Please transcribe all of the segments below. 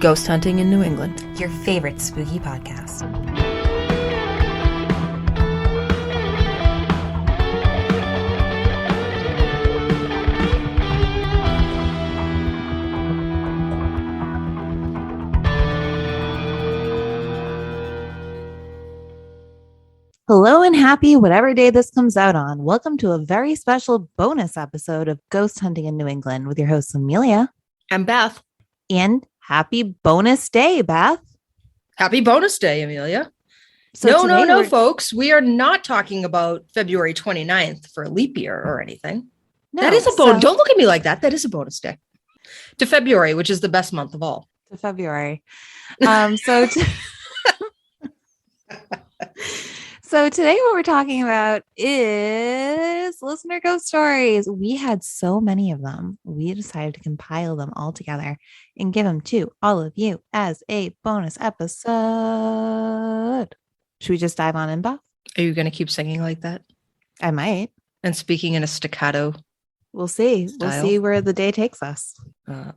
Ghost Hunting in New England. Your favorite spooky podcast. Hello and happy whatever day this comes out on. Welcome to a very special bonus episode of Ghost Hunting in New England with your hosts Amelia And Beth. and happy bonus day, Beth. Happy bonus day, Amelia. So No, folks. We are not talking about February 29th for a leap year or anything. No, that is a bonus. Don't look at me like that. That is a bonus day. To February, which is the best month of all. To February. So today what we're talking about is listener ghost stories. We had so many of them. We decided to compile them all together and give them to all of you as a bonus episode. Should we just dive on in, Beth? Are you going to keep singing like that? I might. And speaking in a staccato? We'll see. Style? We'll see where the day takes us.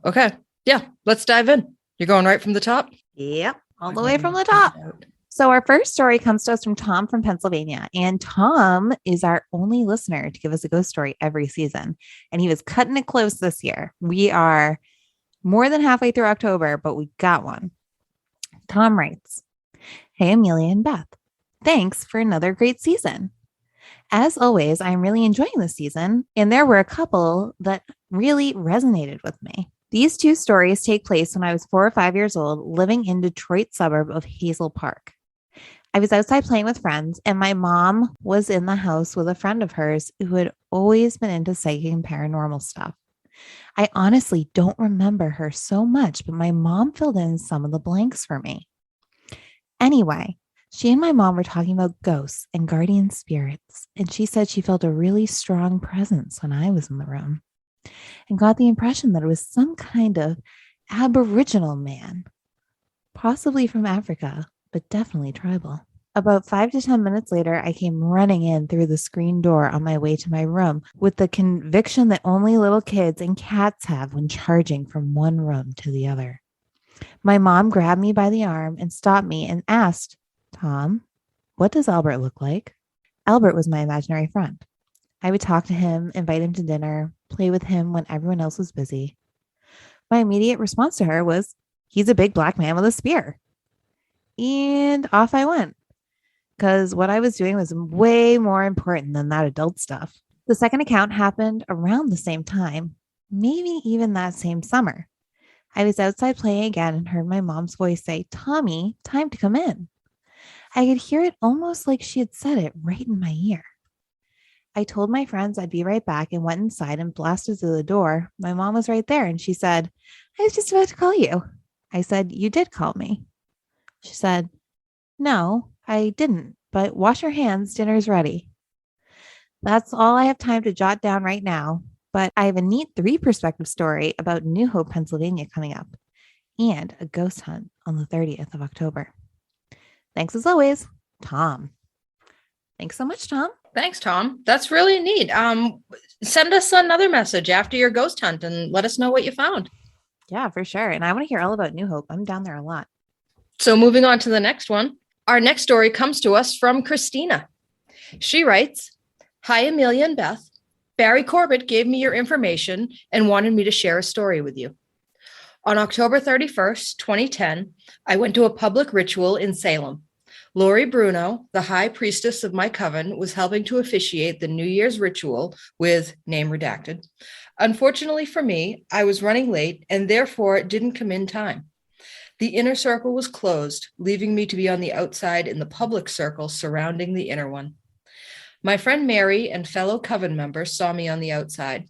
Okay. Yeah, let's dive in. You're going right from the top? Yep. All the way from the top. So our first story comes to us from Tom from Pennsylvania, and Tom is our only listener to give us a ghost story every season, and he was cutting it close this year. We are more than halfway through October, but we got one. Tom writes, "Hey, Amelia and Beth. Thanks for another great season. As always, I'm really enjoying this season, and there were a couple that really resonated with me. These two stories take place when I was 4 or 5 years old, living in Detroit suburb of Hazel Park. I was outside playing with friends, and my mom was in the house with a friend of hers who had always been into psychic and paranormal stuff. I honestly don't remember her so much, but my mom filled in some of the blanks for me. Anyway, she and my mom were talking about ghosts and guardian spirits, and she said she felt a really strong presence when I was in the room and got the impression that it was some kind of Aboriginal man, possibly from Africa, but definitely tribal. About 5 to 10 minutes later, I came running in through the screen door on my way to my room with the conviction that only little kids and cats have when charging from one room to the other. My mom grabbed me by the arm and stopped me and asked, 'Tom, what does Albert look like?' Albert was my imaginary friend. I would talk to him, invite him to dinner, play with him when everyone else was busy. My immediate response to her was, 'He's a big black man with a spear.' And off I went, because what I was doing was way more important than that adult stuff. The second account happened around the same time, maybe even that same summer. I was outside playing again and heard my mom's voice say, 'Tommy, time to come in.' I could hear it almost like she had said it right in my ear. I told my friends I'd be right back and went inside and blasted through the door. My mom was right there and she said, 'I was just about to call you.' I said, 'You did call me.' She said, 'No, I didn't, but wash your hands. Dinner's ready.' That's all I have time to jot down right now, but I have a neat 3-perspective story about New Hope, Pennsylvania coming up and a ghost hunt on the 30th of October. Thanks as always, Tom." Thanks so much, Tom. Thanks, Tom. That's really neat. Send us another message after your ghost hunt and let us know what you found. Yeah, for sure. And I want to hear all about New Hope. I'm down there a lot. So moving on to the next one. Our next story comes to us from Christina. She writes, "Hi, Amelia and Beth. Barry Corbett gave me your information and wanted me to share a story with you. On October 31st, 2010, I went to a public ritual in Salem. Lori Bruno, the high priestess of my coven, was helping to officiate the New Year's ritual with name redacted. Unfortunately for me, I was running late and therefore didn't come in time. The inner circle was closed, leaving me to be on the outside in the public circle surrounding the inner one. My friend Mary and fellow coven members saw me on the outside.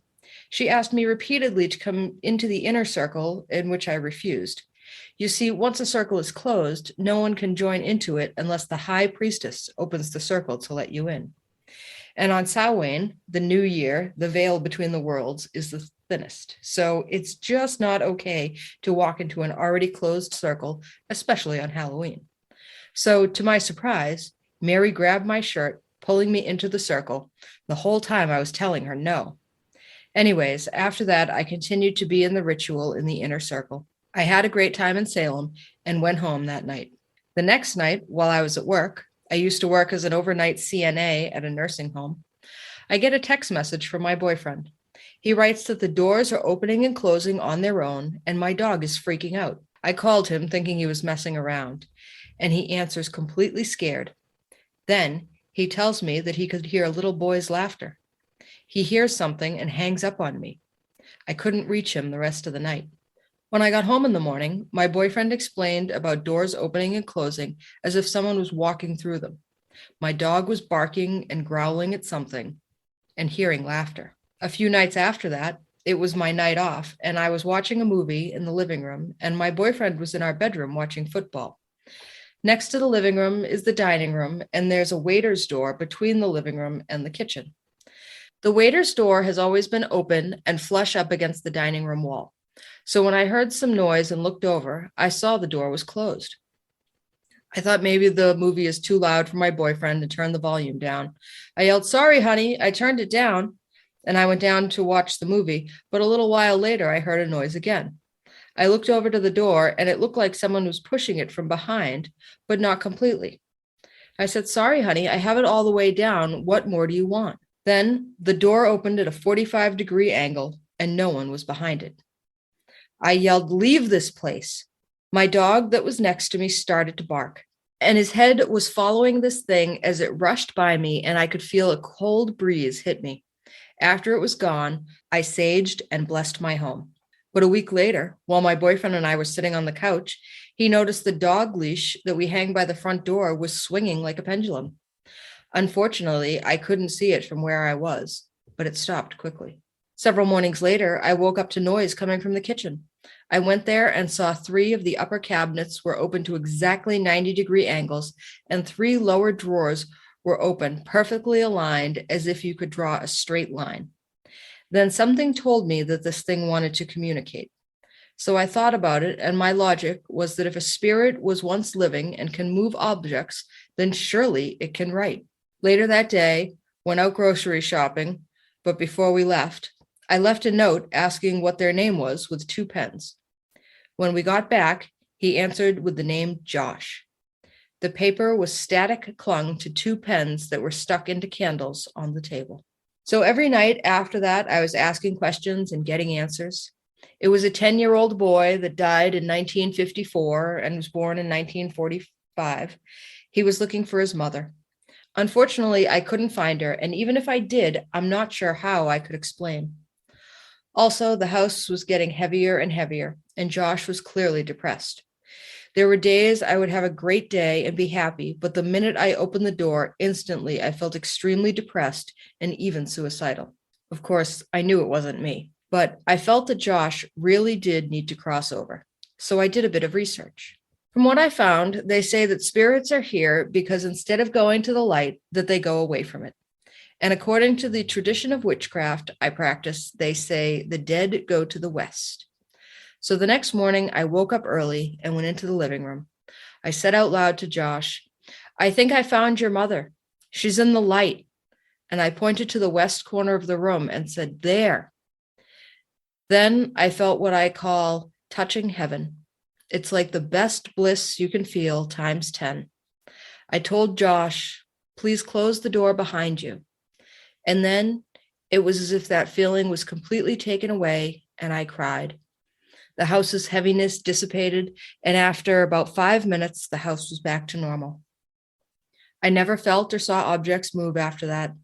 She asked me repeatedly to come into the inner circle, in which I refused. You see, once a circle is closed, no one can join into it unless the high priestess opens the circle to let you in. And on Samhain, the new year, the veil between the worlds is the thinnest. So it's just not okay to walk into an already closed circle, especially on Halloween. So to my surprise, Mary grabbed my shirt, pulling me into the circle. The whole time I was telling her no. Anyways, after that, I continued to be in the ritual in the inner circle. I had a great time in Salem and went home that night. The next night, while I was at work, I used to work as an overnight CNA at a nursing home. I get a text message from my boyfriend. He writes that the doors are opening and closing on their own, and my dog is freaking out. I called him thinking he was messing around, and he answers completely scared. Then he tells me that he could hear a little boy's laughter. He hears something and hangs up on me. I couldn't reach him the rest of the night. When I got home in the morning, my boyfriend explained about doors opening and closing as if someone was walking through them. My dog was barking and growling at something and hearing laughter. A few nights after that, it was my night off, and I was watching a movie in the living room, and my boyfriend was in our bedroom watching football. Next to the living room is the dining room, and there's a waiter's door between the living room and the kitchen. The waiter's door has always been open and flush up against the dining room wall. So when I heard some noise and looked over, I saw the door was closed. I thought maybe the movie is too loud for my boyfriend to turn the volume down. I yelled, "Sorry, honey." I turned it down, and I went down to watch the movie, but a little while later, I heard a noise again. I looked over to the door, and it looked like someone was pushing it from behind, but not completely. I said, "Sorry, honey, I have it all the way down. What more do you want?" Then the door opened at a 45-degree angle, and no one was behind it. I yelled, "Leave this place." My dog that was next to me started to bark, and his head was following this thing as it rushed by me, and I could feel a cold breeze hit me. After it was gone, I saged and blessed my home. But a week later, while my boyfriend and I were sitting on the couch, he noticed the dog leash that we hang by the front door was swinging like a pendulum. Unfortunately, I couldn't see it from where I was, but it stopped quickly. Several mornings later, I woke up to noise coming from the kitchen. I went there and saw 3 of the upper cabinets were open to exactly 90-degree angles, and 3 lower drawers were open, perfectly aligned as if you could draw a straight line. Then something told me that this thing wanted to communicate. So I thought about it, and my logic was that if a spirit was once living and can move objects, then surely it can write. Later that day, went out grocery shopping, but before we left, I left a note asking what their name was with 2 pens. When we got back, he answered with the name Josh. The paper was static clung to 2 pens that were stuck into candles on the table. So every night after that, I was asking questions and getting answers. It was a 10-year-old boy that died in 1954 and was born in 1945. He was looking for his mother. Unfortunately, I couldn't find her, and even if I did, I'm not sure how I could explain. Also, the house was getting heavier and heavier, and Josh was clearly depressed. There were days I would have a great day and be happy, but the minute I opened the door, instantly I felt extremely depressed and even suicidal. Of course, I knew it wasn't me, but I felt that Josh really did need to cross over. So I did a bit of research. From what I found, they say that spirits are here because instead of going to the light, that they go away from it. And according to the tradition of witchcraft I practice, they say the dead go to the west. So the next morning, I woke up early and went into the living room. I said out loud to Josh, "I think I found your mother. She's in the light." And I pointed to the west corner of the room and said, "There." Then I felt what I call touching heaven. It's like the best bliss you can feel times 10. I told Josh, "Please close the door behind you." And then it was as if that feeling was completely taken away, and I cried. The house's heaviness dissipated, and after about 5 minutes, the house was back to normal. I never felt or saw objects move after that,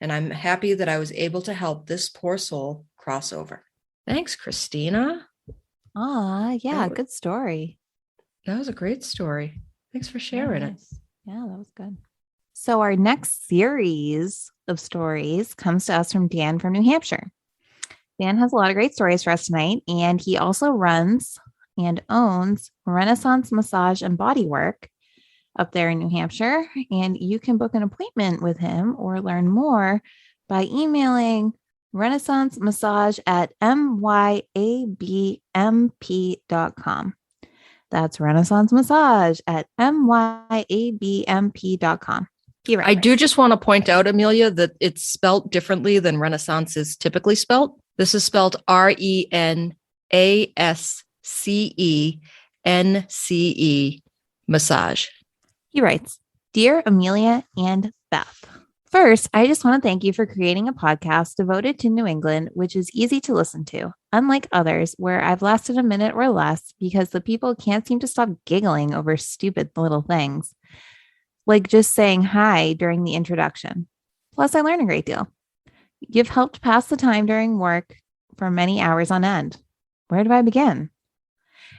and I'm happy that I was able to help this poor soul cross over. Thanks, Christina. Yeah, good story. That was a great story. Thanks for sharing it. Yeah, that was good. So our next series of stories comes to us from Dan from New Hampshire. Dan has a lot of great stories for us tonight, and he also runs and owns Renaissance Massage and Body Work up there in New Hampshire. And you can book an appointment with him or learn more by emailing renaissancemassage@myabmp.com. That's renaissancemassage@myabmp.com. I do just want to point out, Amelia, that it's spelt differently than Renaissance is typically spelt. This is spelled RENASSANCE. massage. He writes, Dear Amelia and Beth, first, I just want to thank you for creating a podcast devoted to New England, which is easy to listen to, unlike others where I've lasted a minute or less because the people can't seem to stop giggling over stupid little things, like just saying hi during the introduction. Plus, I learn a great deal. You've helped pass the time during work for many hours on end. Where do I begin?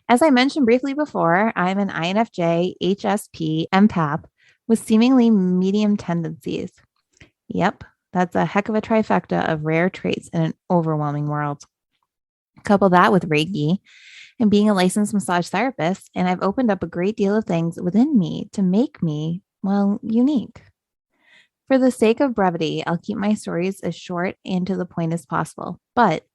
As I mentioned briefly before, I'm an INFJ, HSP, empath with seemingly medium tendencies. Yep, that's a heck of a trifecta of rare traits in an overwhelming world. Couple that with Reiki and being a licensed massage therapist, and I've opened up a great deal of things within me to make me, well, unique. For the sake of brevity, I'll keep my stories as short and to the point as possible. But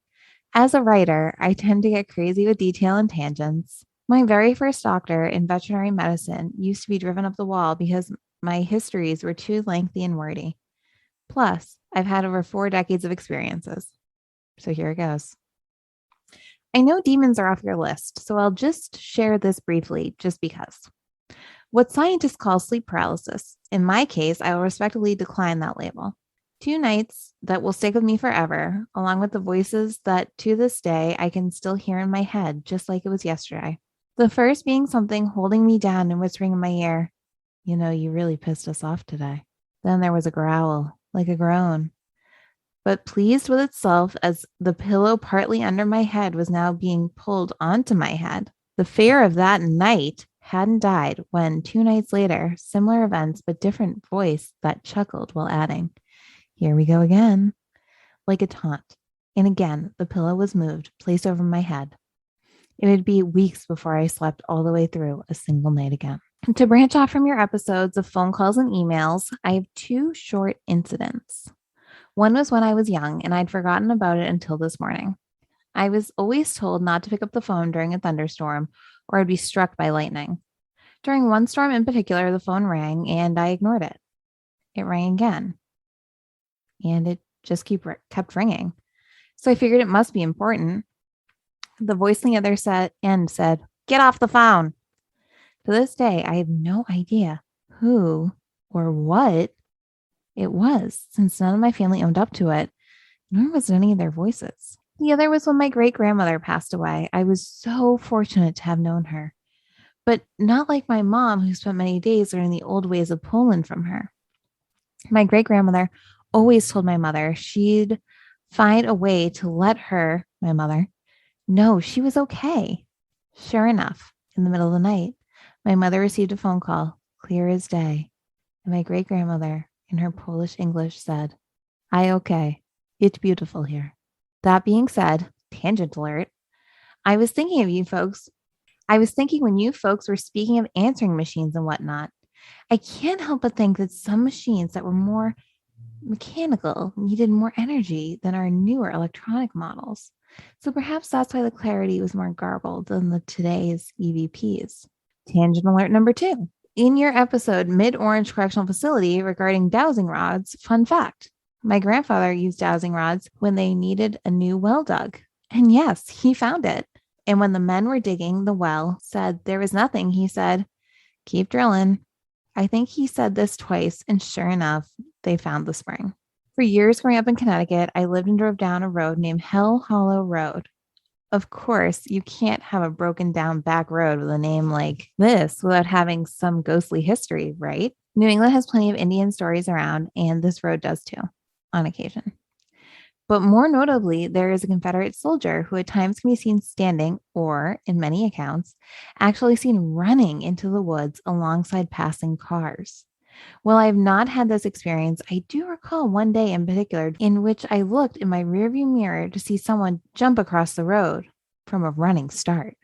as a writer, I tend to get crazy with detail and tangents. My very first doctor in veterinary medicine used to be driven up the wall because my histories were too lengthy and wordy. Plus, I've had over 4 decades of experiences. So here it goes. I know demons are off your list, so I'll just share this briefly just because. What scientists call sleep paralysis. In my case, I will respectfully decline that label. 2 nights that will stick with me forever, along with the voices that to this day I can still hear in my head, just like it was yesterday. The first being something holding me down and whispering in my ear, you know, you really pissed us off today. Then there was a growl, like a groan, but pleased with itself as the pillow partly under my head was now being pulled onto my head. The fear of that night hadn't died when 2 nights later, similar events, but different voice that chuckled while adding, here we go again, like a taunt. And again, the pillow was moved, placed over my head. It would be weeks before I slept all the way through a single night again. To branch off from your episodes of phone calls and emails, I have 2 short incidents. One was when I was young and I'd forgotten about it until this morning. I was always told not to pick up the phone during a thunderstorm or I'd be struck by lightning. During one storm in particular, the phone rang and I ignored it. It rang again. And it just kept ringing. So I figured it must be important. The voice on the other end said, get off the phone. To this day, I have no idea who or what it was, since none of my family owned up to it, nor was it any of their voices. The other was when my great-grandmother passed away. I was so fortunate to have known her, but not like my mom, who spent many days learning the old ways of Poland from her. My great-grandmother always told my mother she'd find a way to let her, my mother, know she was okay. Sure enough, in the middle of the night, my mother received a phone call, clear as day, and my great-grandmother, in her Polish English, said, "I okay. It's beautiful here." That being said, tangent alert, I was thinking of you folks. I was thinking when you folks were speaking of answering machines and whatnot, I can't help but think that some machines that were more mechanical needed more energy than our newer electronic models. So perhaps that's why the clarity was more garbled than the today's EVPs. Tangent alert number 2. In your episode, Mid-Orange Correctional Facility, regarding dowsing rods, fun fact, my grandfather used dowsing rods when they needed a new well dug. And yes, he found it. And when the men were digging the well, said there was nothing, he said, keep drilling. I think he said this twice, and sure enough, they found the spring. For years growing up in Connecticut, I lived and drove down a road named Hell Hollow Road. Of course, you can't have a broken down back road with a name like this without having some ghostly history, right? New England has plenty of Indian stories around, and this road does too, on occasion. But more notably, there is a Confederate soldier who at times can be seen standing, or in many accounts, actually seen running into the woods alongside passing cars. While I have not had this experience, I do recall one day in particular in which I looked in my rearview mirror to see someone jump across the road from a running start.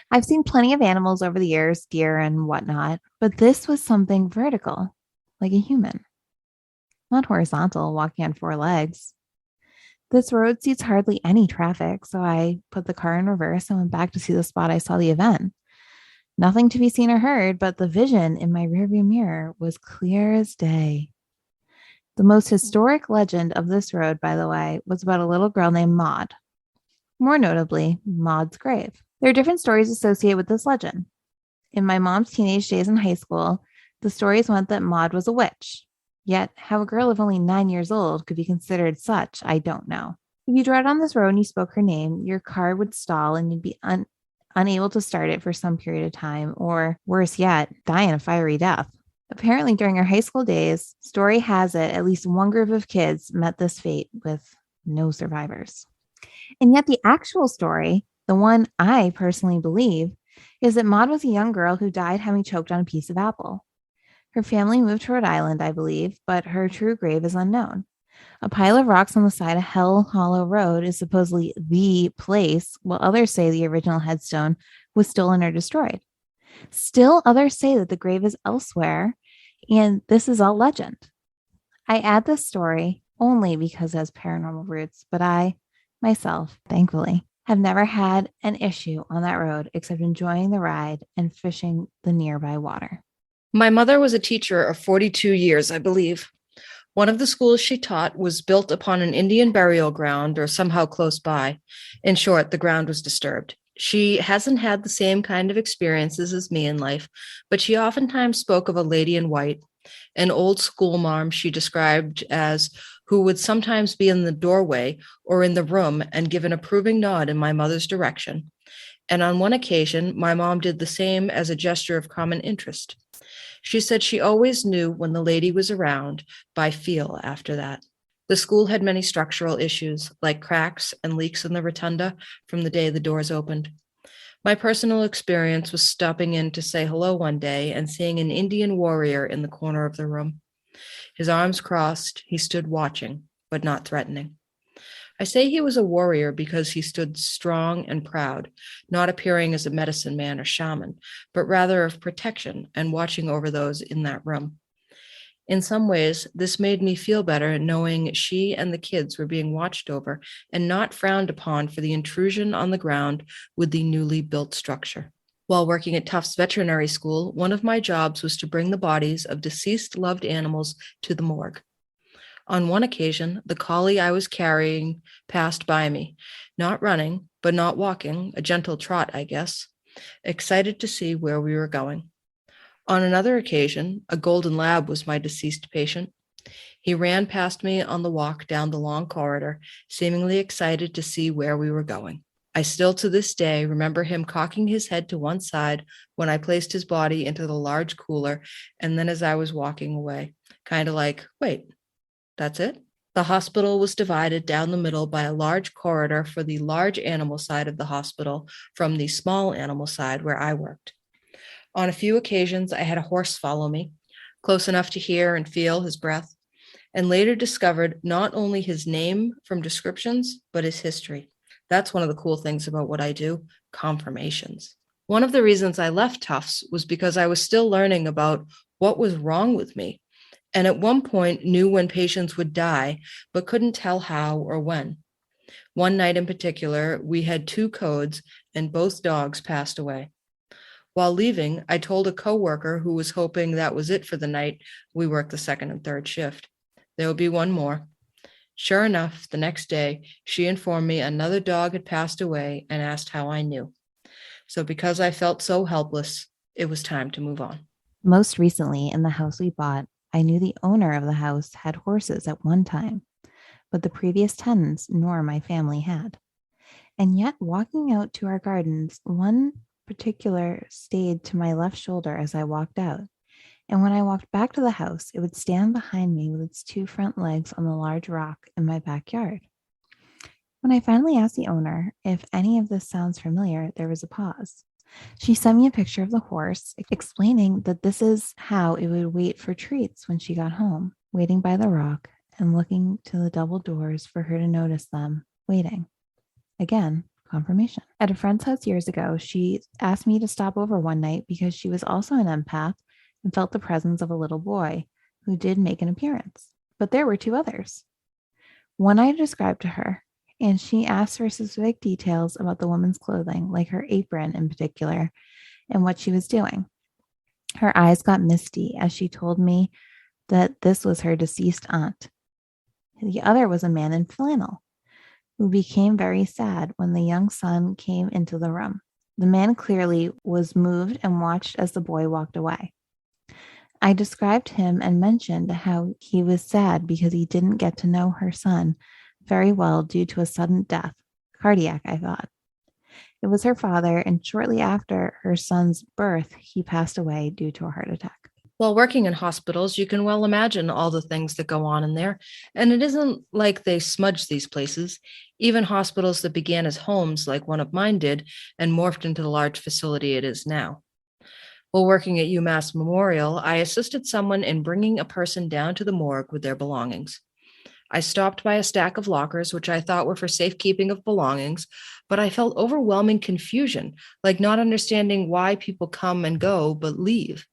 I've seen plenty of animals over the years, deer and whatnot, but this was something vertical, like a human, not horizontal, walking on 4 legs. This road sees hardly any traffic, so I put the car in reverse and went back to see the spot I saw the event. Nothing to be seen or heard, but the vision in my rearview mirror was clear as day. The most historic legend of this road, by the way, was about a little girl named Maud. More notably, Maud's grave. There are different stories associated with this legend. In my mom's teenage days in high school, the stories went that Maud was a witch. Yet, how a girl of only 9 years old could be considered such, I don't know. If you drove down this road and you spoke her name, your car would stall and you'd be unable to start it for some period of time, or worse yet, die in a fiery death. Apparently, during our high school days, story has it at least one group of kids met this fate with no survivors. And yet, the actual story, the one I personally believe, is that Maud was a young girl who died having choked on a piece of apple. Her family moved to Rhode Island, I believe, but her true grave is unknown. A pile of rocks on the side of Hell Hollow Road is supposedly the place, while others say the original headstone was stolen or destroyed. Still, others say that the grave is elsewhere, and this is all legend. I add this story only because it has paranormal roots, but I, myself, thankfully, have never had an issue on that road except enjoying the ride and fishing the nearby water. My mother was a teacher of 42 years, I believe. One of the schools she taught was built upon an Indian burial ground or somehow close by. In short, the ground was disturbed. She hasn't had the same kind of experiences as me in life, but she oftentimes spoke of a lady in white, an old school marm she described as who would sometimes be in the doorway or in the room and give an approving nod in my mother's direction. And on one occasion, my mom did the same as a gesture of common interest. She said she always knew when the lady was around by feel after that. The school had many structural issues, like cracks and leaks in the rotunda from the day the doors opened. My personal experience was stopping in to say hello one day and seeing an Indian warrior in the corner of the room. His arms crossed, he stood watching, but not threatening. I say he was a warrior because he stood strong and proud, not appearing as a medicine man or shaman, but rather of protection and watching over those in that room. In some ways, this made me feel better knowing she and the kids were being watched over and not frowned upon for the intrusion on the ground with the newly built structure. While working at Tufts Veterinary School, one of my jobs was to bring the bodies of deceased loved animals to the morgue. On one occasion, the collie I was carrying passed by me, not running, but not walking, a gentle trot, I guess, excited to see where we were going. On another occasion, a golden lab was my deceased patient. He ran past me on the walk down the long corridor, seemingly excited to see where we were going. I still to this day remember him cocking his head to one side when I placed his body into the large cooler, and then as I was walking away, kind of like, wait, that's it? The hospital was divided down the middle by a large corridor for the large animal side of the hospital from the small animal side where I worked. On a few occasions, I had a horse follow me, close enough to hear and feel his breath, and later discovered not only his name from descriptions, but his history. That's one of the cool things about what I do, confirmations. One of the reasons I left Tufts was because I was still learning about what was wrong with me, and at one point knew when patients would die, but couldn't tell how or when. One night in particular, we had 2 codes and both dogs passed away. While leaving, I told a coworker who was hoping that was it for the night, we worked the second and third shift. There would be one more. Sure enough, the next day, she informed me another dog had passed away and asked how I knew. So because I felt so helpless, it was time to move on. Most recently, in the house we bought, I knew the owner of the house had horses at one time, but the previous tenants nor my family had. And yet, walking out to our gardens, one particular stayed to my left shoulder as I walked out. And when I walked back to the house, it would stand behind me with its 2 front legs on the large rock in my backyard. When I finally asked the owner if any of this sounds familiar, there was a pause. She sent me a picture of the horse, explaining that this is how it would wait for treats when she got home, waiting by the rock and looking to the double doors for her to notice them, waiting. Again, confirmation. At a friend's house years ago, she asked me to stop over one night because she was also an empath and felt the presence of a little boy who did make an appearance. But there were 2 others. One I described to her, and she asked for specific details about the woman's clothing, like her apron in particular, and what she was doing. Her eyes got misty as she told me that this was her deceased aunt. The other was a man in flannel, who became very sad when the young son came into the room. The man clearly was moved and watched as the boy walked away. I described him and mentioned how he was sad because he didn't get to know her son very well due to a sudden death. Cardiac, I thought. It was her father, and shortly after her son's birth, he passed away due to a heart attack. While working in hospitals, you can well imagine all the things that go on in there. And it isn't like they smudge these places. Even hospitals that began as homes, like one of mine did, and morphed into the large facility it is now. While working at UMass Memorial, I assisted someone in bringing a person down to the morgue with their belongings. I stopped by a stack of lockers, which I thought were for safekeeping of belongings, but I felt overwhelming confusion, like not understanding why people come and go but leave.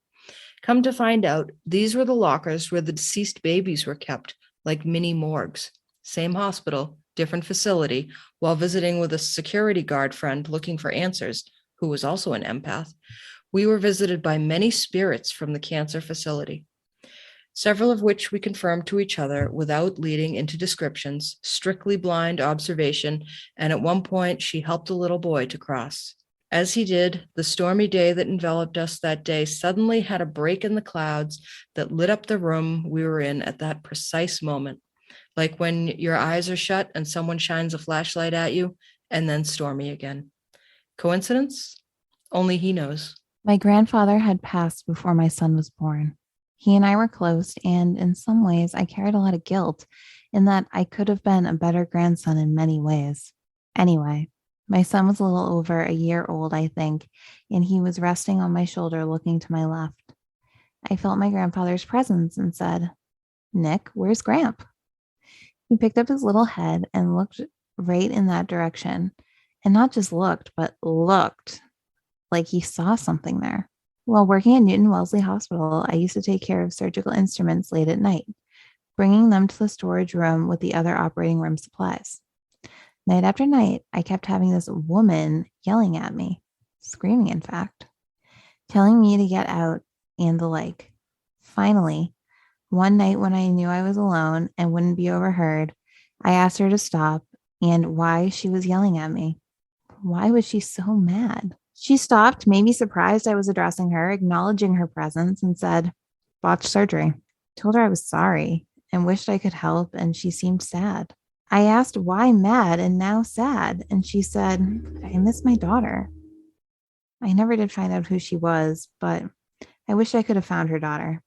Come to find out, these were the lockers where the deceased babies were kept, like mini morgues. Same hospital, different facility. While visiting with a security guard friend looking for answers, who was also an empath, we were visited by many spirits from the cancer facility, several of which we confirmed to each other without leading into descriptions, strictly blind observation, and at one point she helped a little boy to cross. As he did, the stormy day that enveloped us that day suddenly had a break in the clouds that lit up the room we were in at that precise moment, like when your eyes are shut and someone shines a flashlight at you, and then stormy again. Coincidence? Only he knows. My grandfather had passed before my son was born. He and I were close, and in some ways, I carried a lot of guilt in that I could have been a better grandson in many ways. Anyway, my son was a little over a year old, I think, and he was resting on my shoulder looking to my left. I felt my grandfather's presence and said, "Nick, where's Gramp?" He picked up his little head and looked right in that direction, and not just looked, but looked like he saw something there. While working at Newton Wellesley Hospital, I used to take care of surgical instruments late at night, bringing them to the storage room with the other operating room supplies. Night after night, I kept having this woman yelling at me, screaming in fact, telling me to get out and the like. Finally, one night when I knew I was alone and wouldn't be overheard, I asked her to stop and why she was yelling at me. Why was she so mad? She stopped, maybe surprised I was addressing her, acknowledging her presence, and said, "Botched surgery." Told her I was sorry and wished I could help, and she seemed sad. I asked why mad and now sad, and she said, "I miss my daughter." I never did find out who she was, but I wish I could have found her daughter.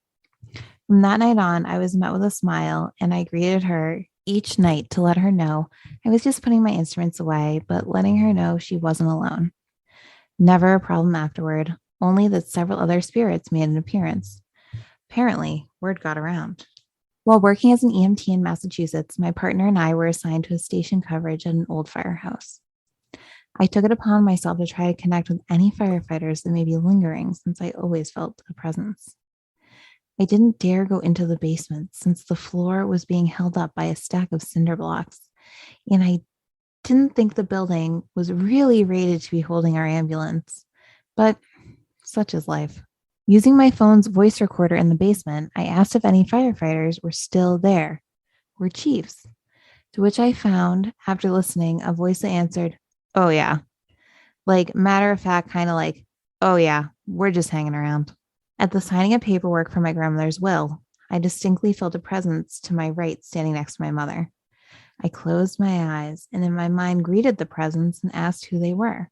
From that night on, I was met with a smile, and I greeted her each night to let her know I was just putting my instruments away, but letting her know she wasn't alone. Never a problem afterward, only that several other spirits made an appearance. Apparently, word got around. While working as an EMT in Massachusetts, my partner and I were assigned to a station coverage at an old firehouse. I took it upon myself to try to connect with any firefighters that may be lingering, since I always felt a presence. I didn't dare go into the basement since the floor was being held up by a stack of cinder blocks, and I didn't think the building was really rated to be holding our ambulance, but such is life. Using my phone's voice recorder in the basement, I asked if any firefighters were still there, or chiefs, to which I found, after listening, a voice that answered, "Oh yeah." Like matter of fact, kind of like, "Oh yeah, we're just hanging around." At the signing of paperwork for my grandmother's will, I distinctly felt a presence to my right standing next to my mother. I closed my eyes and in my mind greeted the presence and asked who they were.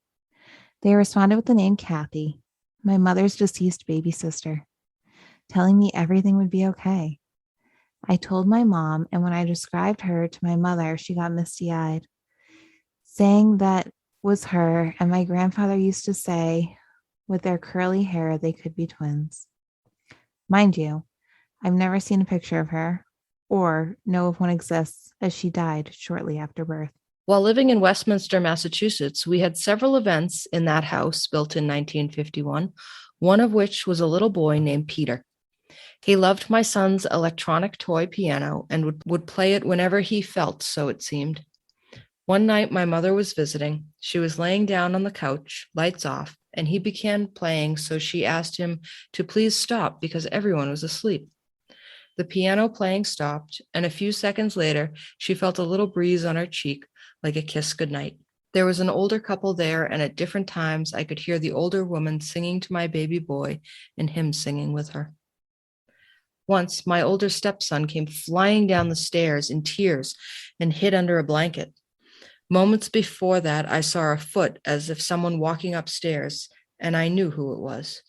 They responded with the name Kathy, my mother's deceased baby sister, telling me everything would be okay. I told my mom, and when I described her to my mother, she got misty-eyed, saying that was her, and my grandfather used to say, with their curly hair, they could be twins. Mind you, I've never seen a picture of her or know if one exists, as she died shortly after birth. While living in Westminster, Massachusetts, we had several events in that house built in 1951, one of which was a little boy named Peter. He loved my son's electronic toy piano and would play it whenever he felt, so it seemed. One night, my mother was visiting. She was laying down on the couch, lights off, and he began playing, so she asked him to please stop because everyone was asleep. The piano playing stopped, and a few seconds later, she felt a little breeze on her cheek, like a kiss goodnight. There was an older couple there, and at different times I could hear the older woman singing to my baby boy and him singing with her. Once, my older stepson came flying down the stairs in tears and hid under a blanket. Moments before that, I saw a foot as if someone walking upstairs, and I knew who it was.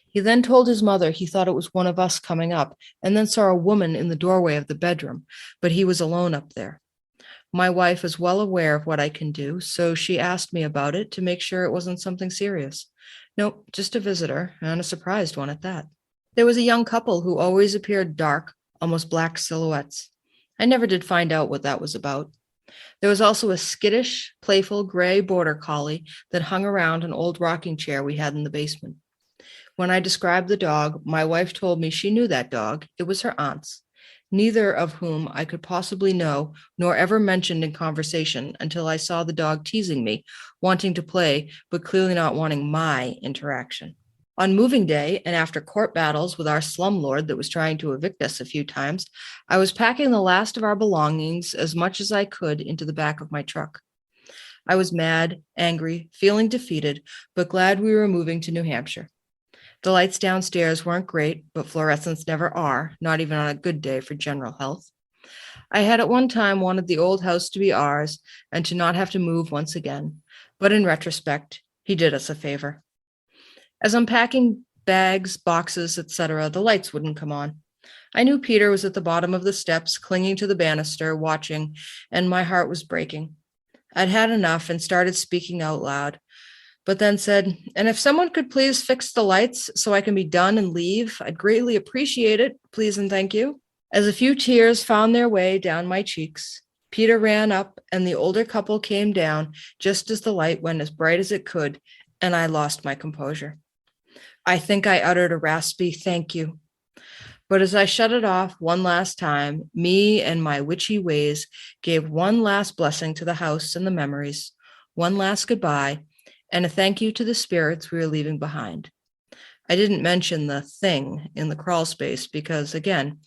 He then told his mother he thought it was one of us coming up, and then saw a woman in the doorway of the bedroom, but he was alone up there. My wife is well aware of what I can do, so she asked me about it to make sure it wasn't something serious. Nope, just a visitor, and a surprised one at that. There was a young couple who always appeared dark, almost black silhouettes. I never did find out what that was about. There was also a skittish, playful gray border collie that hung around an old rocking chair we had in the basement. When I described the dog, my wife told me she knew that dog. It was her aunt's, neither of whom I could possibly know nor ever mentioned in conversation until I saw the dog teasing me, wanting to play, but clearly not wanting my interaction. On moving day, and after court battles with our slumlord that was trying to evict us a few times, I was packing the last of our belongings as much as I could into the back of my truck. I was mad, angry, feeling defeated, but glad we were moving to New Hampshire. The lights downstairs weren't great, but fluorescents never are, not even on a good day for general health. I had at one time wanted the old house to be ours and to not have to move once again, but in retrospect, he did us a favor. As I'm packing bags, boxes, etc., the lights wouldn't come on. I knew Peter was at the bottom of the steps, clinging to the banister, watching, and my heart was breaking. I'd had enough and started speaking out loud, but then said, and if someone could please fix the lights so I can be done and leave, I'd greatly appreciate it, please and thank you. As a few tears found their way down my cheeks, Peter ran up and the older couple came down just as the light went as bright as it could, and I lost my composure. I think I uttered a raspy thank you. But as I shut it off one last time, me and my witchy ways gave one last blessing to the house and the memories, one last goodbye, and a thank you to the spirits we were leaving behind. I didn't mention the thing in the crawl space because, again,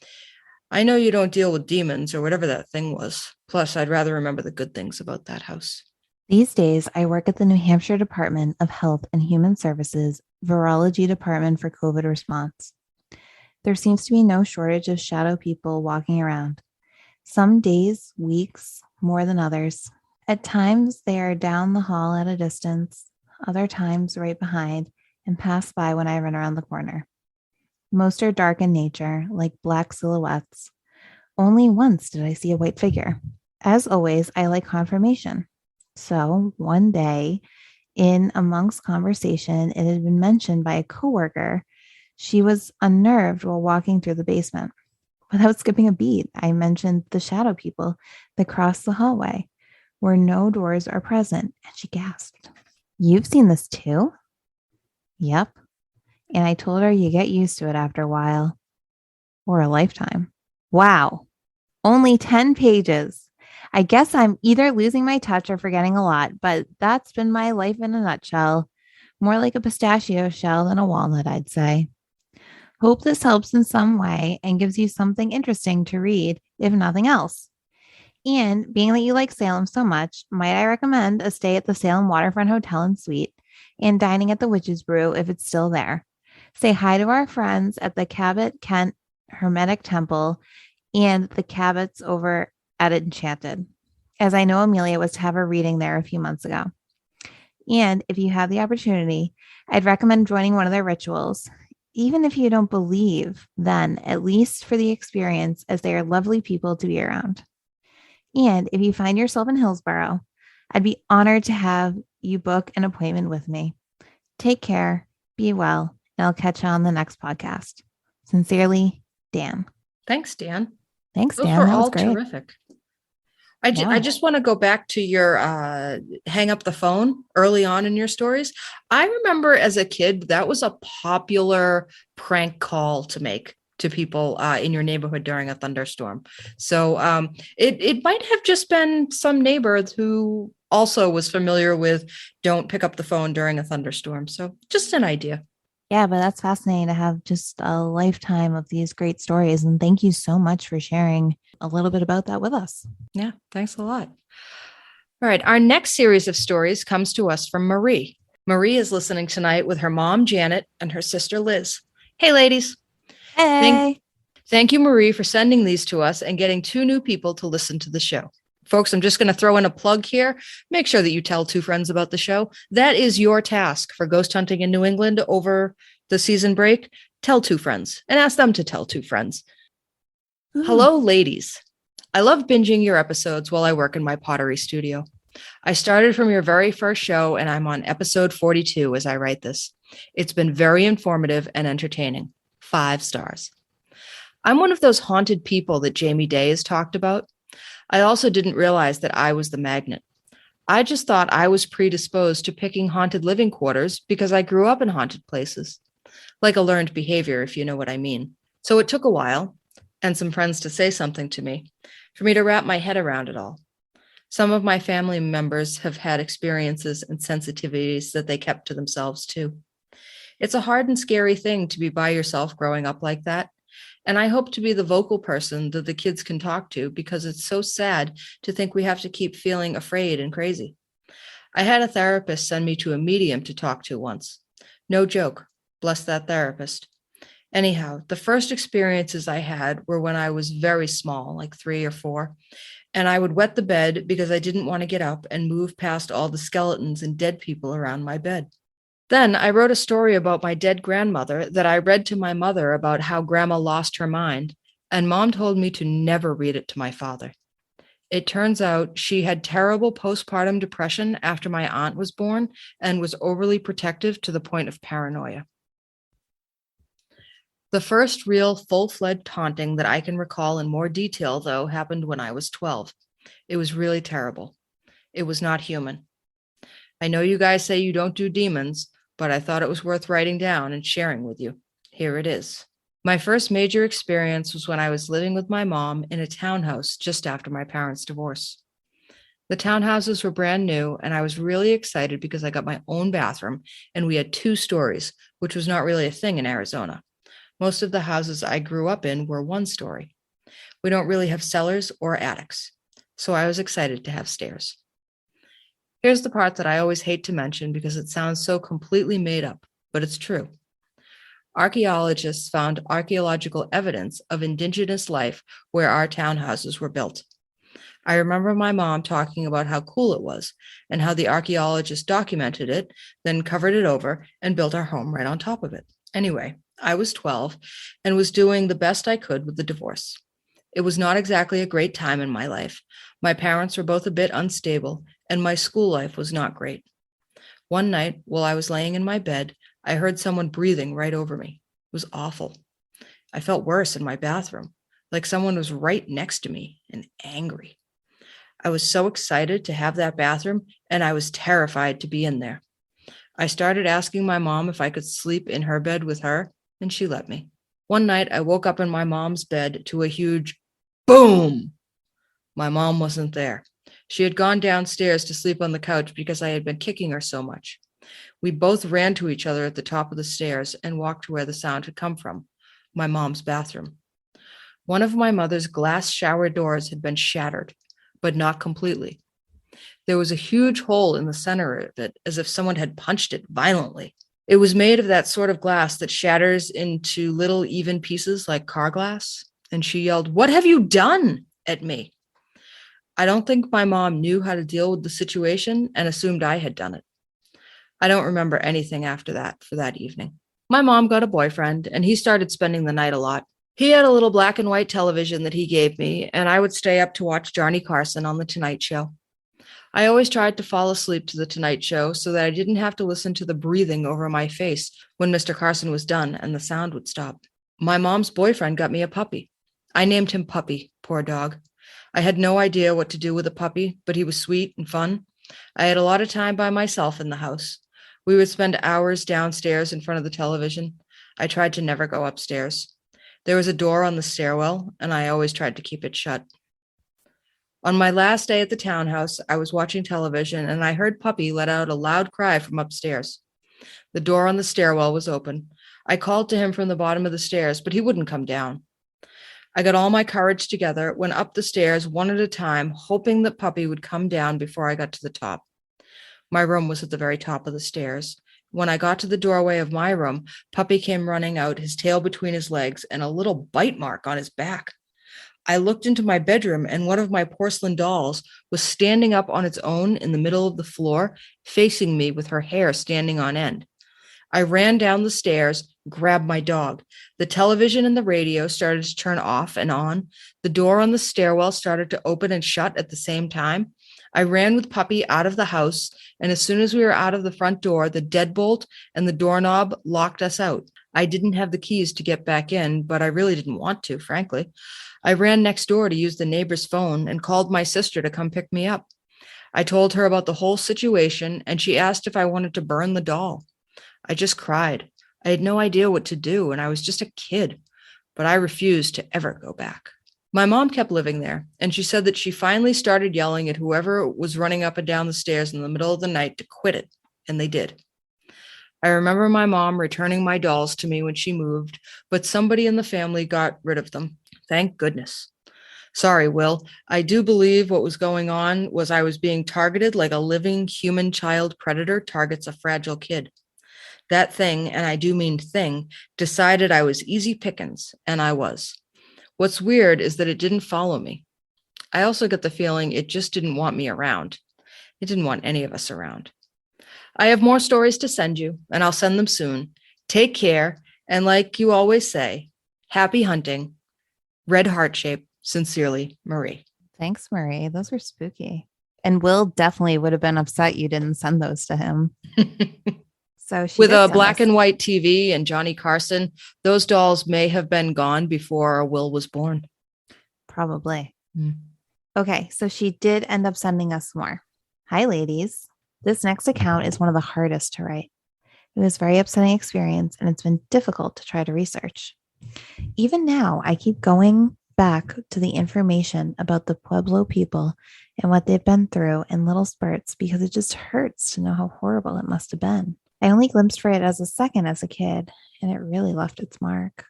I know you don't deal with demons or whatever that thing was. Plus, I'd rather remember the good things about that house. These days, I work at the New Hampshire Department of Health and Human Services Virology Department for COVID response. There seems to be no shortage of shadow people walking around. Some days, weeks, more than others. At times, they are down the hall at a distance, other times right behind, and pass by when I run around the corner. Most are dark in nature, like black silhouettes. Only once did I see a white figure. As always, I like confirmation. So one day, in amongst conversation, it had been mentioned by a coworker she was unnerved while walking through the basement. Without skipping a beat, I mentioned the shadow people that crossed the hallway, where no doors are present, and she gasped. You've seen this too? Yep. And I told her you get used to it after a while. Or a lifetime. Wow. Only 10 pages. I guess I'm either losing my touch or forgetting a lot, but that's been my life in a nutshell. More like a pistachio shell than a walnut, I'd say. Hope this helps in some way and gives you something interesting to read, if nothing else. And being that you like Salem so much, might I recommend a stay at the Salem Waterfront Hotel and Suite and dining at the Witch's Brew if it's still there. Say hi to our friends at the Cabot Kent Hermetic Temple and the Cabots over at Enchanted, as I know Amelia was to have a reading there a few months ago. And if you have the opportunity, I'd recommend joining one of their rituals. Even if you don't believe, then at least for the experience, as they are lovely people to be around. And if you find yourself in Hillsborough, I'd be honored to have you book an appointment with me. Take care, be well, and I'll catch you on the next podcast. Sincerely, Dan. Thanks, Dan. Thanks, Those Dan. were That was all great. terrific. I just want to go back to your hang up the phone early on in your stories. I remember as a kid, that was a popular prank call to make to people in your neighborhood during a thunderstorm. So it might have just been some neighbor who also was familiar with don't pick up the phone during a thunderstorm. So just an idea. Yeah, but that's fascinating to have just a lifetime of these great stories. And thank you so much for sharing a little bit about that with us. Yeah, thanks a lot. All right, our next series of stories comes to us from Marie. Marie is listening tonight with her mom, Janet, and her sister, Liz. Hey, ladies. Hey. Thank you, Marie, for sending these to us and getting 2 new people to listen to the show. Folks, I'm just going to throw in a plug here. Make sure that you tell 2 friends about the show. That is your task for ghost hunting in New England over the season break. Tell 2 friends and ask them to tell 2 friends. Ooh. Hello, ladies. I love binging your episodes while I work in my pottery studio. I started from your very first show, and I'm on episode 42 as I write this. It's been very informative and entertaining. 5 stars. I'm one of those haunted people that Jamie Day has talked about. I also didn't realize that I was the magnet. I just thought I was predisposed to picking haunted living quarters because I grew up in haunted places. Like a learned behavior, if you know what I mean. So it took a while, and some friends to say something to me, for me to wrap my head around it all. Some of my family members have had experiences and sensitivities that they kept to themselves too. It's a hard and scary thing to be by yourself growing up like that. And I hope to be the vocal person that the kids can talk to because it's so sad to think we have to keep feeling afraid and crazy. I had a therapist send me to a medium to talk to once. No joke. Bless that therapist. Anyhow, the first experiences I had were when I was very small, like 3 or 4, and I would wet the bed because I didn't want to get up and move past all the skeletons and dead people around my bed. Then I wrote a story about my dead grandmother that I read to my mother about how grandma lost her mind, and mom told me to never read it to my father. It turns out she had terrible postpartum depression after my aunt was born and was overly protective to the point of paranoia. The first real full-fledged haunting that I can recall in more detail, though, happened when I was 12. It was really terrible. It was not human. I know you guys say you don't do demons, but I thought it was worth writing down and sharing with you. Here it is. My first major experience was when I was living with my mom in a townhouse just after my parents' divorce. The townhouses were brand new, and I was really excited because I got my own bathroom, and we had 2 stories, which was not really a thing in Arizona. Most of the houses I grew up in were 1 story. We don't really have cellars or attics, so I was excited to have stairs. Here's the part that I always hate to mention because it sounds so completely made up, but it's true. Archaeologists found archaeological evidence of indigenous life where our townhouses were built. I remember my mom talking about how cool it was and how the archaeologists documented it, then covered it over and built our home right on top of it. Anyway, I was 12 and was doing the best I could with the divorce. It was not exactly a great time in my life. My parents were both a bit unstable, and my school life was not great. One night, while I was laying in my bed, I heard someone breathing right over me. It was awful. I felt worse in my bathroom, like someone was right next to me and angry. I was so excited to have that bathroom, and I was terrified to be in there. I started asking my mom if I could sleep in her bed with her, and she let me. One night, I woke up in my mom's bed to a huge boom. My mom wasn't there. She had gone downstairs to sleep on the couch because I had been kicking her so much. We both ran to each other at the top of the stairs and walked to where the sound had come from, my mom's bathroom. One of my mother's glass shower doors had been shattered, but not completely. There was a huge hole in the center of it, as if someone had punched it violently. It was made of that sort of glass that shatters into little even pieces like car glass. And she yelled, "What have you done?" at me. I don't think my mom knew how to deal with the situation and assumed I had done it. I don't remember anything after that for that evening. My mom got a boyfriend, and he started spending the night a lot. He had a little black and white television that he gave me, and I would stay up to watch Johnny Carson on The Tonight Show. I always tried to fall asleep to The Tonight Show so that I didn't have to listen to the breathing over my face when Mr. Carson was done and the sound would stop. My mom's boyfriend got me a puppy. I named him Puppy, poor dog. I had no idea what to do with a puppy, but he was sweet and fun. I had a lot of time by myself in the house. We would spend hours downstairs in front of the television. I tried to never go upstairs. There was a door on the stairwell, and I always tried to keep it shut. On my last day at the townhouse, I was watching television, and I heard Puppy let out a loud cry from upstairs. The door on the stairwell was open. I called to him from the bottom of the stairs, but he wouldn't come down. I got all my courage together, went up the stairs one at a time, hoping that Puppy would come down before I got to the top. My room was at the very top of the stairs. When I got to the doorway of my room, Puppy came running out, his tail between his legs and a little bite mark on his back. I looked into my bedroom, and one of my porcelain dolls was standing up on its own in the middle of the floor, facing me with her hair standing on end. I ran down the stairs, grabbed my dog. The television and the radio started to turn off and on. The door on the stairwell started to open and shut at the same time. I ran with Puppy out of the house, and as soon as we were out of the front door, the deadbolt and the doorknob locked us out. I didn't have the keys to get back in, but I really didn't want to, frankly. I ran next door to use the neighbor's phone and called my sister to come pick me up. I told her about the whole situation, and she asked if I wanted to burn the doll. I just cried. I had no idea what to do, and I was just a kid, but I refused to ever go back. My mom kept living there, and she said that she finally started yelling at whoever was running up and down the stairs in the middle of the night to quit it, and they did. I remember my mom returning my dolls to me when she moved, but somebody in the family got rid of them. Thank goodness. Sorry, Will. I do believe what was going on was I was being targeted like a living human child predator targets a fragile kid. That thing, and I do mean thing, decided I was easy pickings, and I was. What's weird is that it didn't follow me. I also get the feeling it just didn't want me around. It didn't want any of us around. I have more stories to send you, and I'll send them soon. Take care, and like you always say, happy hunting. Red heart shape. Sincerely, Marie. Thanks, Marie. Those were spooky. And Will definitely would have been upset you didn't send those to him. So with a black and white TV and Johnny Carson, those dolls may have been gone before Will was born. Probably. Okay, so she did end up sending us more. Hi, ladies. This next account is one of the hardest to write. It was a very upsetting experience, and it's been difficult to try to research. Even now, I keep going back to the information about the Pueblo people and what they've been through in little spurts because it just hurts to know how horrible it must have been. I only glimpsed for it as a second as a kid, and it really left its mark.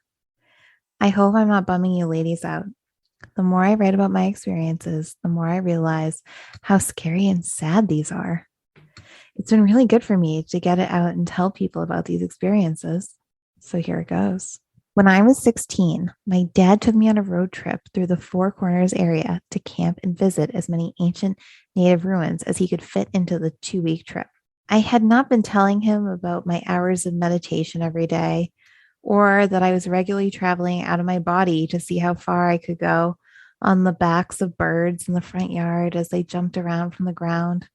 I hope I'm not bumming you ladies out. The more I write about my experiences, the more I realize how scary and sad these are. It's been really good for me to get it out and tell people about these experiences. So here it goes. When I was 16, my dad took me on a road trip through the Four Corners area to camp and visit as many ancient native ruins as he could fit into the 2-week trip. I had not been telling him about my hours of meditation every day, or that I was regularly traveling out of my body to see how far I could go on the backs of birds in the front yard as they jumped around from the ground,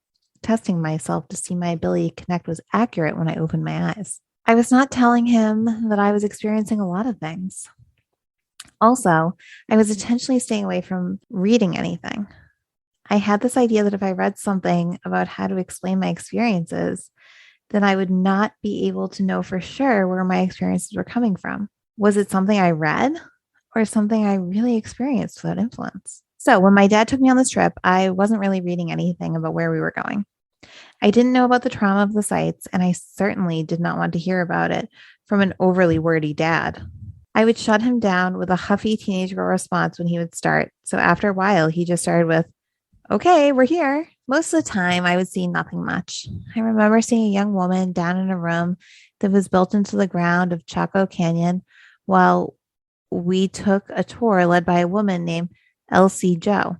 testing myself to see my ability to connect was accurate when I opened my eyes. I was not telling him that I was experiencing a lot of things. Also, I was intentionally staying away from reading anything. I had this idea that if I read something about how to explain my experiences, then I would not be able to know for sure where my experiences were coming from. Was it something I read or something I really experienced without influence? So when my dad took me on this trip, I wasn't really reading anything about where we were going. I didn't know about the trauma of the sites, and I certainly did not want to hear about it from an overly wordy dad. I would shut him down with a huffy teenage girl response when he would start. So after a while, he just started with, "Okay, we're here." Most of the time, I would see nothing much. I remember seeing a young woman down in a room that was built into the ground of Chaco Canyon while we took a tour led by a woman named Elsie Joe.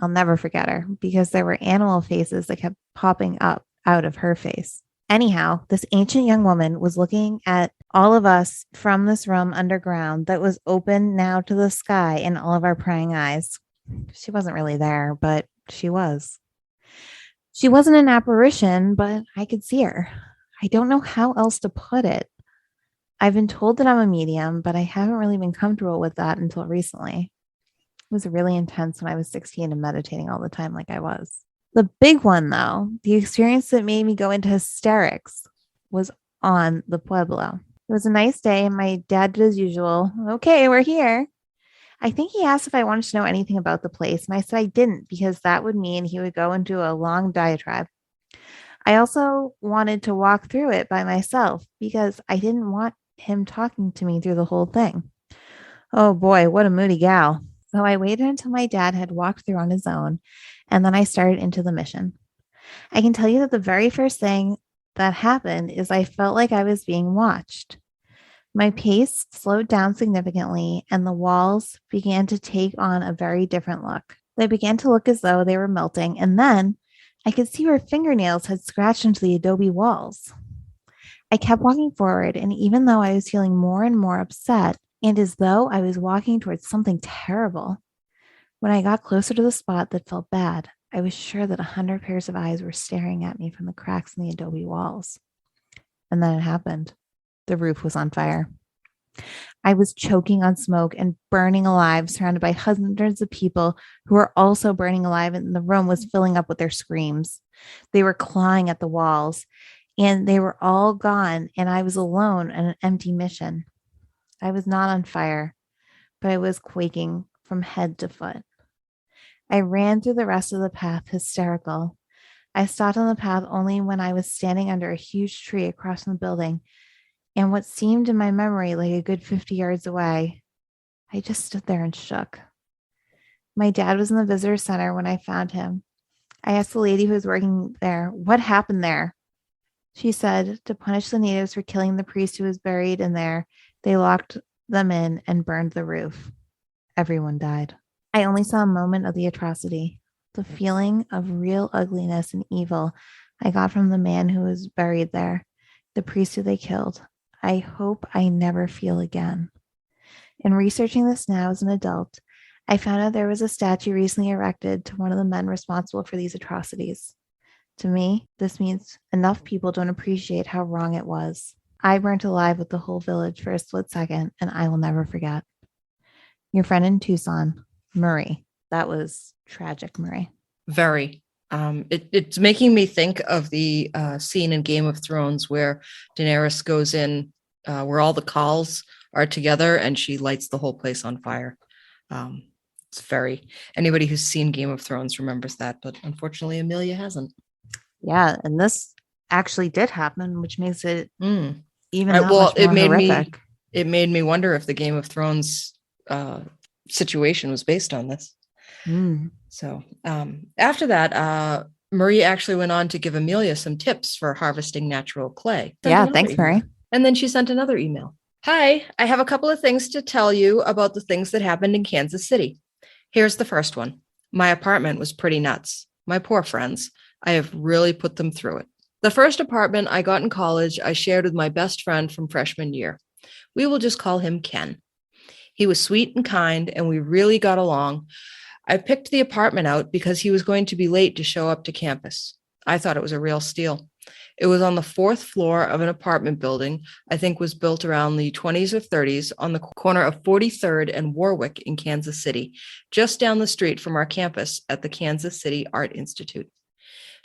I'll never forget her because there were animal faces that kept popping up out of her face. Anyhow, this ancient young woman was looking at all of us from this room underground that was open now to the sky in all of our prying eyes. She wasn't really there, but she was. She wasn't an apparition, but I could see her. I don't know how else to put it. I've been told that I'm a medium, but I haven't really been comfortable with that until recently. It was really intense when I was 16 and meditating all the time like I was. The big one, though, the experience that made me go into hysterics was on the Pueblo. It was a nice day, and my dad did as usual. "Okay, we're here." I think he asked if I wanted to know anything about the place, and I said I didn't because that would mean he would go into a long diatribe. I also wanted to walk through it by myself because I didn't want him talking to me through the whole thing. Oh boy, what a moody gal. So I waited until my dad had walked through on his own, and then I started into the mission. I can tell you that the very first thing that happened is I felt like I was being watched. My pace slowed down significantly, and the walls began to take on a very different look. They began to look as though they were melting, and then I could see where fingernails had scratched into the adobe walls. I kept walking forward, and even though I was feeling more and more upset, and as though I was walking towards something terrible, when I got closer to the spot that felt bad, I was sure that 100 pairs of eyes were staring at me from the cracks in the adobe walls. And then it happened. The roof was on fire. I was choking on smoke and burning alive, surrounded by hundreds of people who were also burning alive, and the room was filling up with their screams. They were clawing at the walls, and they were all gone, and I was alone in an empty mission. I was not on fire, but I was quaking from head to foot. I ran through the rest of the path, hysterical. I stopped on the path only when I was standing under a huge tree across from the building, and what seemed in my memory like a good 50 yards away. I just stood there and shook. My dad was in the visitor center when I found him. I asked the lady who was working there, what happened there? She said, to punish the natives for killing the priest who was buried in there, they locked them in and burned the roof. Everyone died. I only saw a moment of the atrocity, the feeling of real ugliness and evil I got from the man who was buried there, the priest who they killed. I hope I never feel again. In researching this now as an adult, I found out there was a statue recently erected to one of the men responsible for these atrocities. To me, this means enough people don't appreciate how wrong it was. I burnt alive with the whole village for a split second, and I will never forget. Your friend in Tucson, Murray. That was tragic, Murray. Very. It's making me think of the scene in Game of Thrones where Daenerys goes in where all the Khals are together and she lights the whole place on fire. It's very, anybody who's seen Game of Thrones remembers that, but unfortunately Amelia hasn't. Yeah, and this actually did happen, which makes it even that much more horrific. It made me wonder if the Game of Thrones situation was based on this. So after that, Marie actually went on to give Amelia some tips for harvesting natural clay. Yeah, thanks, Marie. And then she sent another email. Hi, I have a couple of things to tell you about the things that happened in Kansas City. Here's the first one. My apartment was pretty nuts. My poor friends. I have really put them through it. The first apartment I got in college, I shared with my best friend from freshman year. We will just call him Ken. He was sweet and kind, and we really got along. I picked the apartment out because he was going to be late to show up to campus. I thought it was a real steal. It was on the 4th floor of an apartment building, I think was built around the 20s or 30s on the corner of 43rd and Warwick in Kansas City, just down the street from our campus at the Kansas City Art Institute.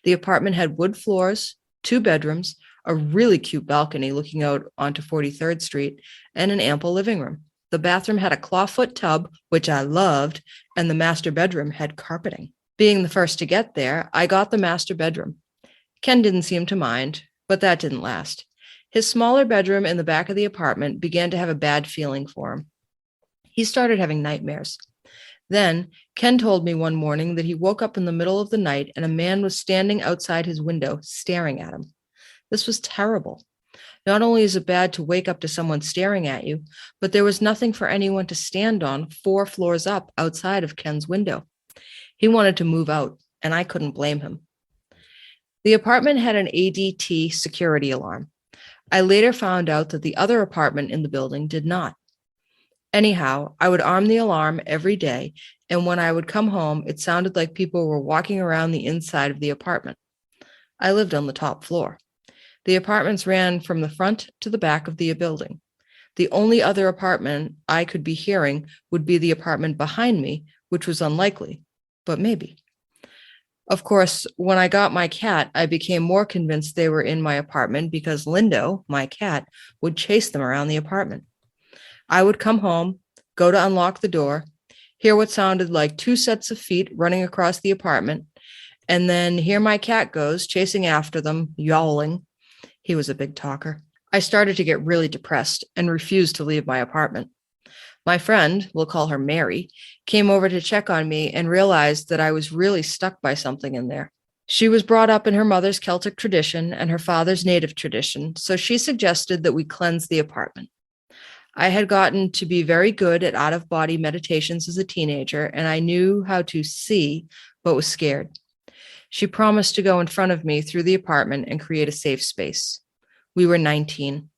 The apartment had wood floors, 2 bedrooms, a really cute balcony looking out onto 43rd Street, and an ample living room. The bathroom had a clawfoot tub, which I loved, and the master bedroom had carpeting. Being the first to get there, I got the master bedroom. Ken didn't seem to mind, but that didn't last. His smaller bedroom in the back of the apartment began to have a bad feeling for him. He started having nightmares. Then, Ken told me one morning that he woke up in the middle of the night and a man was standing outside his window staring at him. This was terrible. Not only is it bad to wake up to someone staring at you, but there was nothing for anyone to stand on 4 floors up outside of Ken's window. He wanted to move out, and I couldn't blame him. The apartment had an ADT security alarm. I later found out that the other apartment in the building did not. Anyhow, I would arm the alarm every day, and when I would come home, it sounded like people were walking around the inside of the apartment. I lived on the top floor. The apartments ran from the front to the back of the building. The only other apartment I could be hearing would be the apartment behind me, which was unlikely, but maybe. Of course, when I got my cat, I became more convinced they were in my apartment because Lindo, my cat, would chase them around the apartment. I would come home, go to unlock the door, hear what sounded like 2 sets of feet running across the apartment, and then here my cat goes, chasing after them, yowling. He was a big talker. I started to get really depressed and refused to leave my apartment. My friend, we'll call her Mary, came over to check on me and realized that I was really stuck by something in there. She was brought up in her mother's Celtic tradition and her father's native tradition, so she suggested that we cleanse the apartment. I had gotten to be very good at out-of-body meditations as a teenager, and I knew how to see, but was scared. She promised to go in front of me through the apartment and create a safe space. We were 19.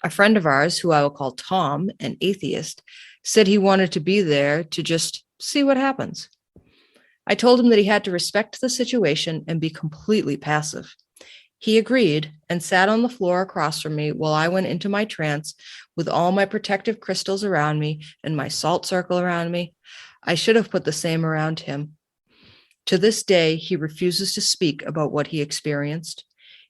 A friend of ours, who I will call Tom, an atheist, said he wanted to be there to just see what happens. I told him that he had to respect the situation and be completely passive. He agreed and sat on the floor across from me while I went into my trance with all my protective crystals around me and my salt circle around me. I should have put the same around him. To this day, he refuses to speak about what he experienced.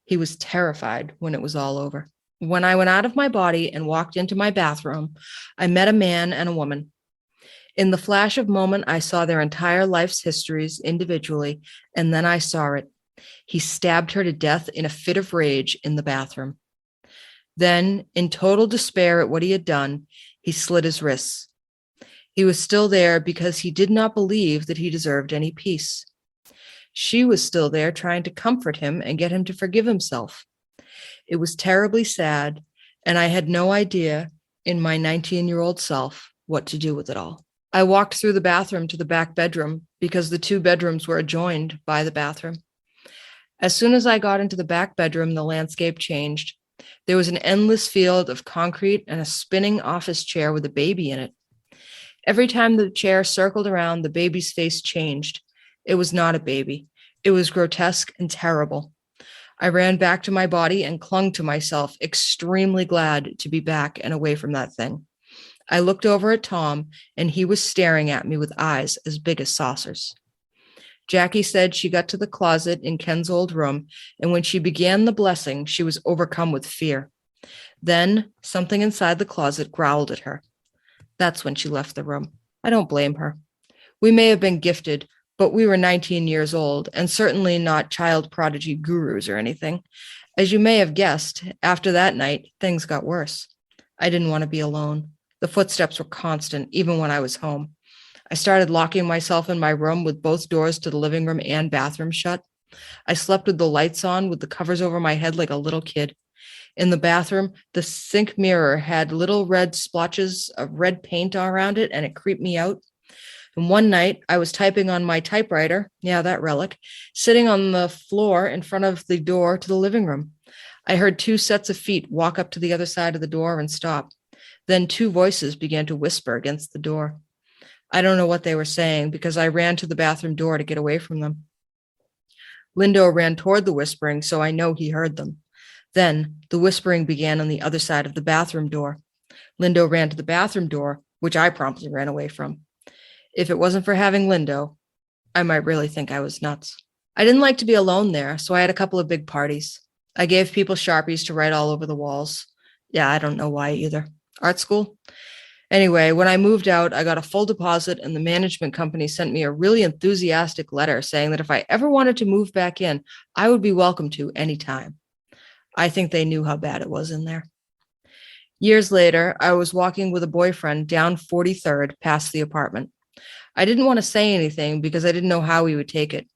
He was terrified when it was all over. When I went out of my body and walked into my bathroom, I met a man and a woman. In the flash of moment, I saw their entire life's histories individually, and then I saw it. He stabbed her to death in a fit of rage in the bathroom. Then, in total despair at what he had done, he slit his wrists. He was still there because he did not believe that he deserved any peace. She was still there trying to comfort him and get him to forgive himself. It was terribly sad, and I had no idea in my 19-year-old self what to do with it all. I walked through the bathroom to the back bedroom because the two bedrooms were adjoined by the bathroom. As soon as I got into the back bedroom, the landscape changed. There was an endless field of concrete and a spinning office chair with a baby in it. Every time the chair circled around, the baby's face changed. It was not a baby. It was grotesque and terrible. I ran back to my body and clung to myself, extremely glad to be back and away from that thing. I looked over at Tom, and he was staring at me with eyes as big as saucers. Jackie said she got to the closet in Ken's old room, and when she began the blessing, she was overcome with fear. Then something inside the closet growled at her. That's when she left the room. I don't blame her. We may have been gifted, but we were 19 years old, and certainly not child prodigy gurus or anything. As you may have guessed, after that night, things got worse. I didn't want to be alone. The footsteps were constant, even when I was home. I started locking myself in my room with both doors to the living room and bathroom shut. I slept with the lights on, with the covers over my head like a little kid. In the bathroom, the sink mirror had little red splotches of red paint around it, and it creeped me out. And one night, I was typing on my typewriter, yeah, that relic, sitting on the floor in front of the door to the living room. I heard two sets of feet walk up to the other side of the door and stop. Then two voices began to whisper against the door. I don't know what they were saying because I ran to the bathroom door to get away from them. Lindo ran toward the whispering, so I know he heard them. Then the whispering began on the other side of the bathroom door. Lindo ran to the bathroom door, which I promptly ran away from. If it wasn't for having Lindo, I might really think I was nuts. I didn't like to be alone there, so I had a couple of big parties. I gave people Sharpies to write all over the walls. Yeah, I don't know why either. Art school? Anyway, when I moved out, I got a full deposit, and the management company sent me a really enthusiastic letter saying that if I ever wanted to move back in, I would be welcome to anytime. I think they knew how bad it was in there. Years later, I was walking with a boyfriend down 43rd past the apartment. I didn't want to say anything because I didn't know how he would take it.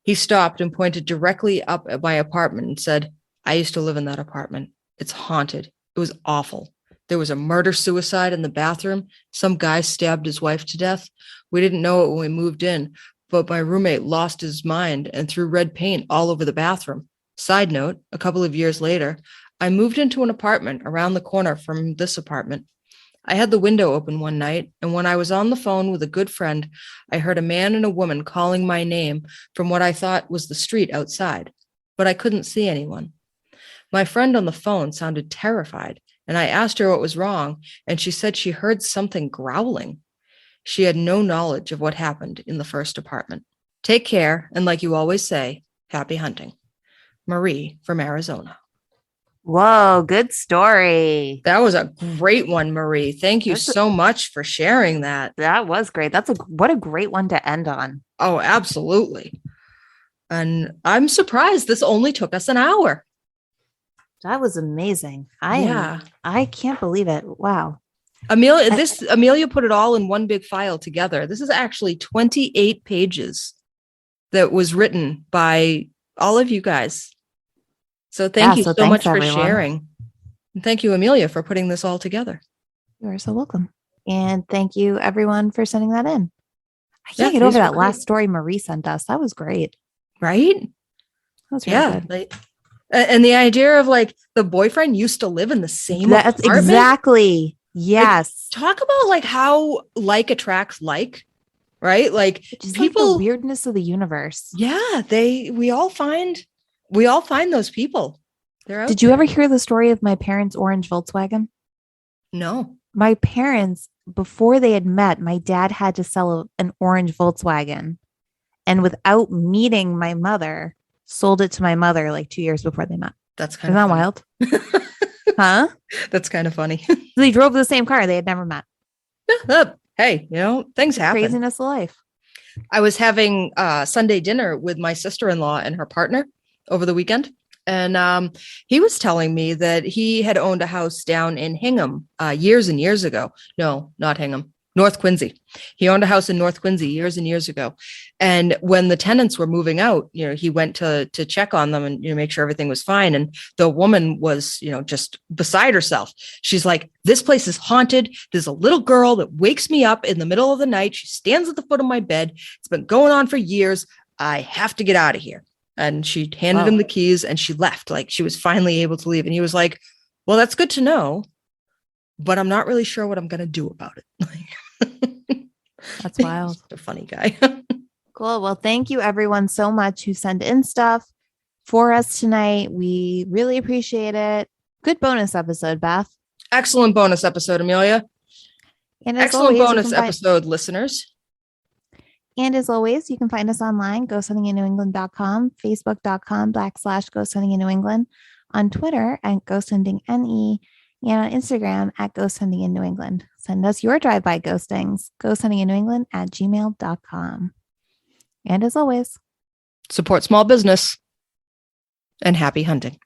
He stopped and pointed directly up at my apartment and said, I used to live in that apartment. It's haunted. It was awful. There was a murder-suicide in the bathroom. Some guy stabbed his wife to death. We didn't know it when we moved in, but my roommate lost his mind and threw red paint all over the bathroom. Side note, a couple of years later, I moved into an apartment around the corner from this apartment. I had the window open one night, and when I was on the phone with a good friend, I heard a man and a woman calling my name from what I thought was the street outside, but I couldn't see anyone. My friend on the phone sounded terrified, and I asked her what was wrong, and she said she heard something growling. She had no knowledge of what happened in the first apartment. Take care, and like you always say, happy hunting. Marie from Arizona. Whoa, good story. That was a great one, Marie. Thank you so much for sharing that. That was great. What a great one to end on. Oh, absolutely. And I'm surprised this only took us an hour. That was amazing. I can't believe it. Wow. Amelia put it all in one big file together. This is actually 28 pages that was written by all of you guys. So thank you so much for sharing. And thank you, Amelia, for putting this all together. You are so welcome. And thank you, everyone, for sending that in. I can't get over that last story Marie sent us. That was great. Right? That was really good. And the idea of like the boyfriend used to live in the same apartment. Exactly. Yes. Like, talk about like how like attracts like, right? Like just people, like the weirdness of the universe. Yeah, we all find those people. Did you ever hear the story of my parents' orange Volkswagen? No. My parents, before they had met, my dad had to sell an orange Volkswagen, and without meeting my mother, sold it to my mother like 2 years before they met. That's kind of wild. Huh? That's kind of funny. They drove the same car. They had never met. Hey, things happen. Craziness of life. I was having Sunday dinner with my sister-in-law and her partner over the weekend. And he was telling me that he had owned a house down in Hingham years and years ago. No, not Hingham. North Quincy. He owned a house in North Quincy years and years ago. And when the tenants were moving out, he went to check on them and make sure everything was fine. And the woman was, just beside herself. She's like, this place is haunted. There's a little girl that wakes me up in the middle of the night. She stands at the foot of my bed. It's been going on for years. I have to get out of here. And she handed him the keys and she left. Like she was finally able to leave. And he was like, well, that's good to know, but I'm not really sure what I'm going to do about it. That's wild. A funny guy. Cool. Well, thank you everyone so much who sent in stuff for us tonight. We really appreciate it. Good bonus episode, Beth. Excellent bonus episode, Amelia. And excellent bonus episode, listeners. And as always, you can find us online, ghosthuntinginNewEngland.com, facebook.com/ghosthuntinginnewengland, on Twitter at ghosthuntingNE, and on Instagram at ghosthuntinginnewengland. Send us your drive-by ghostings, ghosthuntinginnewengland@gmail.com. And as always, support small business and happy hunting.